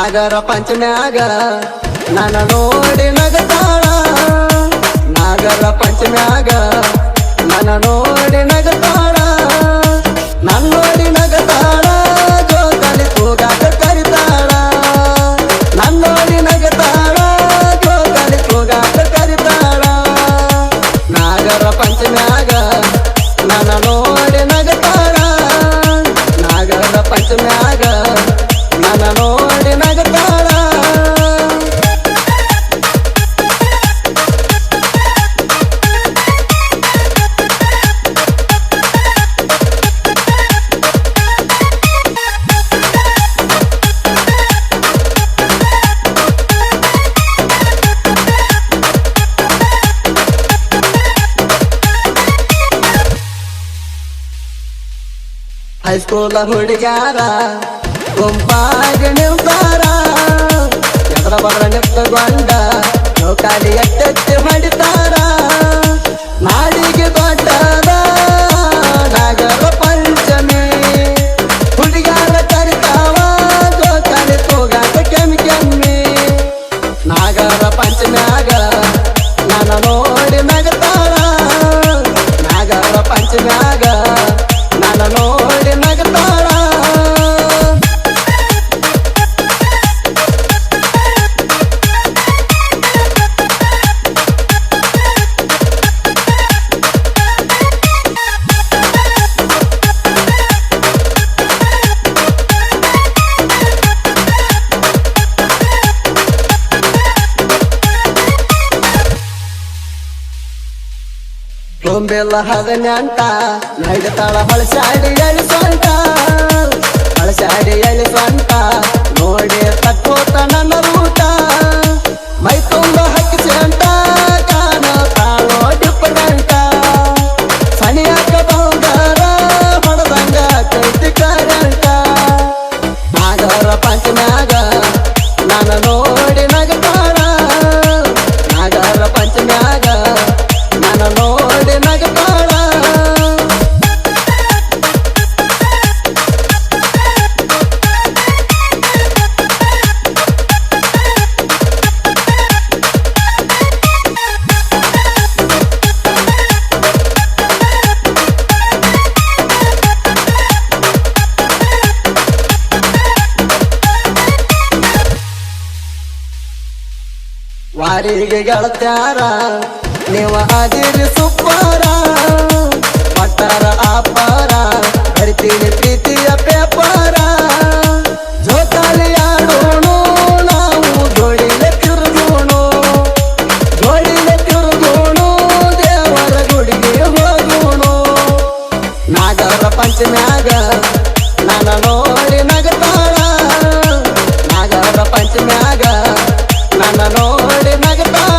ನಾಗರ ಪಂಚಮ್ಯಾಗ ನನ್ನ ನೋಡಿ ನಗತಾಳ ನಾಗರ ಪಂಚಮ್ಯಾಗ ನನ್ನ ನೋಡಿ ನಗತಾಳ ನನ್ನ ನೋಡಿ ನಗತಾಳ ಜೋಕಾಲಿ ತೂಗಾಟ ಕರಿತಾಳ ನನ್ನ ನೋಡಿ ನಗತಾಳ ಜೋಕಾಲಿ ತೂಗಾಟ ಕರಿತಾಳ ನಾಗರ ಪಂಚಮ್ಯಾಗ ನನ್ನ ನೋಡಿ ನಗತಾಳ ನಾಗರ ಪಂಚಮ್ಯಾಗ ನನ್ನ ನೋಡಿ ನಗತಾಳ ಹೈಸ್ಕೂಲ ಹುಡುಗ್ಯಾರ ಗುಂಪಾಗಿ ನಿಲ್ತಾರ ಎದ್ರ ಬದ್ರ ನಿಂತುಕೊಂಡ ಜೋಕಾಲಿ ಎತ್ತೆತ್ತಿ ಹೊಡಿತಾರ ನಾಡಿಗೆ ದೊಡ್ಡದ ನಾಗರ ಪಂಚಮಿ ಹುಡುಗ್ಯಾರ ಕರಿತಾವ ಜೋಕಾಲಿ ತೂಗಾಟ ಕೆಮ್ಮಿ ಕೆಮ್ಮಿ ನಾಗರ ಪಂಚಮ್ಯಾಗ ನನ್ನ ನೋಡಿ ನಗತಾಳ ನಾಗರ ಪಂಚಮ್ಯಾಗ ನನ್ನ ನೋಡಿ ನಗತಾಳ ತುಂಬೆಲ್ಲ ಹದನೆಂಟ ನೈಗತಾಳ ಬಳಸಾಡಿ ಎಳಿ ಸ್ವಂಟ ಬಳಸಾಡಿ ಎಳಿ ಸ್ವಂಟ ನೋಡಿ ತಕ್ಕೋತ ನನ್ನ ಊಟ ಮೈ ತುಂಬ ಹಕ್ಕಿ ಅಂಟ ಕಾಣತಾಳೋ ಡಿಫರೆಂಟ ಸನಿಯಾಕ ಬಂಗಾರ ಹೊಡೆದಂಗ ಕೈತಿ ಕರೆಂಟ ನಾಗರ ಪಂಚಮ್ಯಾಗ ನನ್ನ ನೋಡಿ ನಗತಾಳ ನಾಗರ ಪಂಚಮ್ಯಾಗ ನನ್ನ ನೋಡಿ ನಗತಾಳ ವಾರಿಗೆ ಗೆಳತ್ಯಾರ ನೀವ ಅದಿರಿ ಸುಪ್ಪಾರ ಪಟ್ಟಾರ ಆಪಾರ ಬರಿತೀನಿ ಪ್ರೀತಿಯ ಪೇಪಾರ ಜೋಕಾಲಿ ಆಡೋಣು ನಾವು ಜೋಡಿಲೆ ತಿರುಗೋಣು ಜೋಡಿಲೆ ತಿರುಗೋಣು ದೇವರ ಗುಡಿಗೆ ಹೋಗೋಣು ನಾಗರ ಪಂಚಮ್ಯಾಗ ನನ್ನ ನೋಡಿ ನಗತಾಳ ನಾಗರ ಪಂಚಮ್ಯಾಗ ನನ್ನ ನೋಡಿ ನಗತಾಳ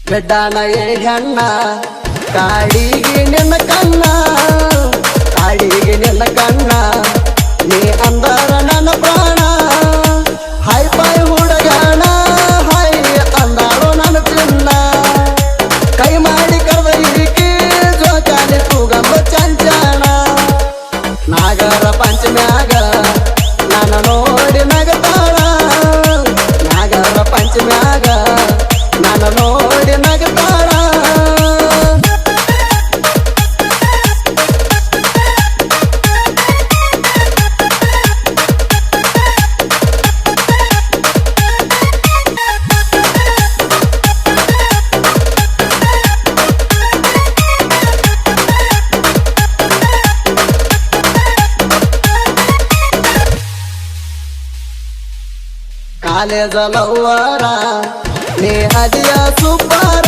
ಬೆಡ್ಡಾನ ಹೆಣ್ಣ ಕಾಡಿಗೆ ನಿನ್ನ ಕಣ್ಣ ಕಾಡಿಗೆ ನಿನ್ನ ಕಣ್ಣ ನೀ ಅಂದರ ನನ್ನ ಪ್ರಾಣ ಹೈ ಪೈ ಹುಡುಗಾಣ ಹೈ ಅಂದಾರೋ ನನ್ನ ಚಿನ್ನ ಕೈ ಮಾಡಿ ಕರೆದ ಹಿರಿಕಿ ಜೋಕಾಲಿ ತೂಗಂಬ ಚಂಚಣ ನಾಗರ ಪಂಚಮ್ಯಾಗ ನನ್ನ ನೋಡಿ ನಗತಾಳ ನಾಗರ ಪಂಚಮ್ಯಾಗ ನನ್ನ ನೋಡಿ ನಗತಾಳ ಕಾಲೇಜ ಲವ್ವರ ನೀ ಅದಿಯ ಸುಬ್ಬಾರ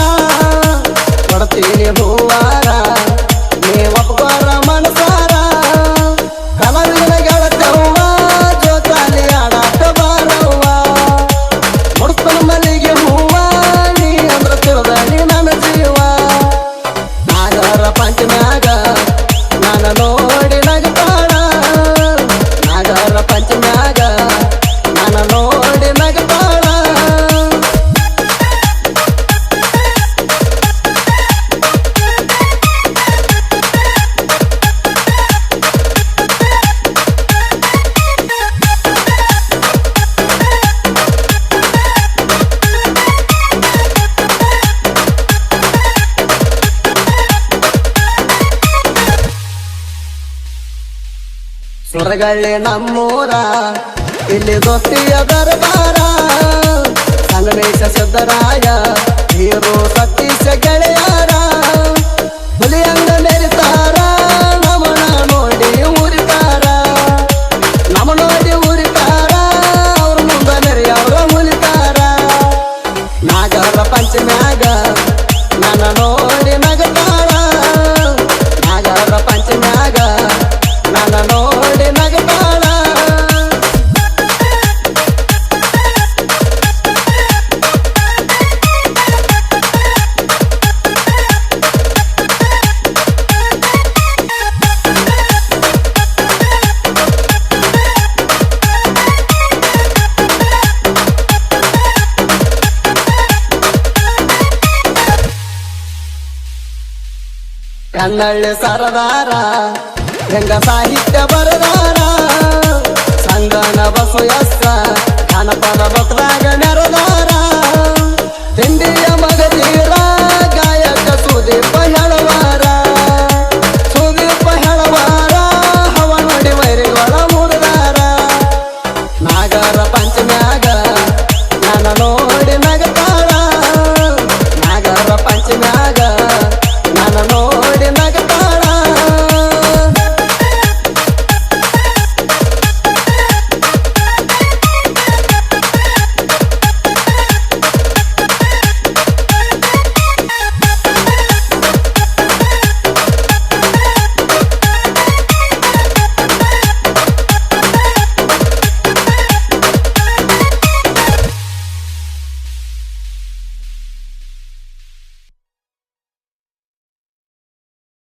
ಕೊಡ್ತೀನಿ ಹೂವಾರ ನೀ ಒಪ್ಕೋರ ಮನಸಾರ ಕಲವಿನ ಗೆಳತವ್ವ ಜೋಕಾಲಿ ಆಡಾಟ ಬಾರವ್ವ ಮುಡ್ಸ್ತನ ಮಲ್ಲಿಗೆ ಹೂವ ನೀ ಅಂದ್ರ ತಿಳ್ದ ನೀ ನನ್ನ ಜೀವ ಸುರಗಳ್ಳಿ ನಮ್ಮೂರ ಇಲ್ಲಿ ದೋಸ್ತಿಯ ದರ್ಬಾರ ಸಂಗಮೇಶ ಸಿದ್ದರಾಯ ಹೀರೋ ಸತೀಶ ಗೆಳೆಯಾರ ಹುಲಿಯಂಗ ಮೆರಿತಾರ ನಮನ ನೋಡಿ ಉರಿತಾರ ನಮ ನೋಡಿ ಉರಿತಾರ ಅವ್ರ ಮುಂದ ಮೆರಿಯವ್ರ ಮುಲಿತಾರ ನಾಗರ ಪಂಚಮ್ಯಾಗ ನನ್ನ ನೋಡಿ ನಗತಾಳ ನಾಗರ ಪಂಚಮ್ಯಾಗ ನನ್ನ ನೋಡಿ ನಗತಾಳ ಕನ್ನಳ್ಳಿ ಸರದಾರ ಹೆಂಗ ಸಾಹಿತ್ಯ ಬರದಾರ ಸಂಗನ ಬಸು ಎಸ್ಸ ಜನಪದ ಭಕ್ತರಾಗ ನೆರದಾರ ತಿಂಡಿಯ